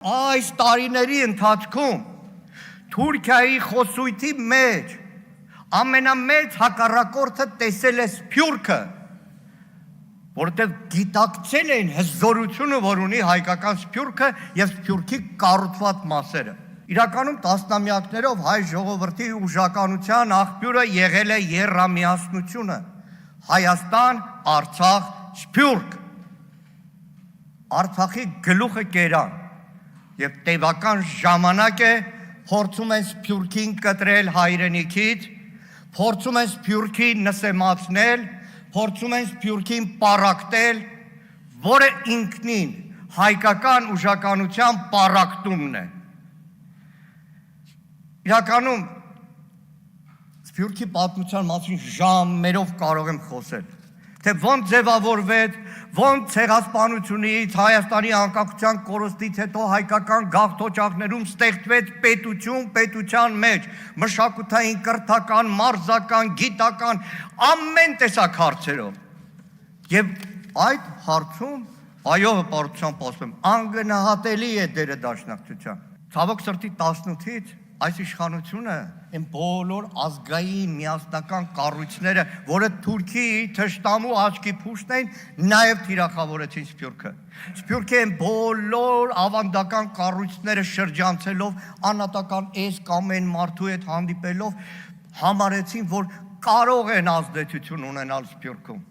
Այս տարիների ընթացքում Թուրքիայի խոսույթի մեջ ամենամեծ հակառակորդը տեսել է Սփյուռքը, որովհետև գիտակցել էին հզորությունը, որ ունի հայկական Սփյուռքը եւ Սփյուռքի կառուցված մասերը։ Իրականում տասնամյակներով հայ ժողովրդի ուժականության աղբյուրը եղել է եռամիասնությունը՝ Հայաստան, Արցախ, Սփյուռք։ Արցախի գլուխը կերան եւ տևական ժամանակ է փորձում են Սփյուռքին կտրել հայրենիքից, փորձում են Սփյուռքին նսեմացնել, փորձում են Սփյուռքին պառակտել, որը ինքնին հայկական ուժականության պառակտումն է։ Իրականում Սփյուռքի պատմության մասին ժամերով կարող եմ խոսել, թե ոնց ձևավորվեց, ոնց ցեղասպանությունից, Հայաստանի անկախության կորստից հետո հայկական գաղթօջախներում ստեղծվեց պետություն պետության մեջ, մշակութային, կրթական, մարզական, գիտական, ամեն տեսակ հարցերով։ Եվ այդ հարցում, այո, հպարտությամբ ասում եմ, անգնահատելի է դերը Դաշնակցության։ Ցավոք սրտի 18-ից այս իշխանությունը այն բոլոր ազգային միասնական կառույցները, որը Թուրքիի թշնամու աչքի փուշտն էին, նաև թիրախավորեցին Սփյուռքը։ Սփյուռքի այն բոլոր ավանդական կառույցները շրջանցելով, անհատական էսք ամեն մարդու հետ հանդիպելով, համարեցին, որ կարող են ազդեցություն ունենալ Սփյուռքում։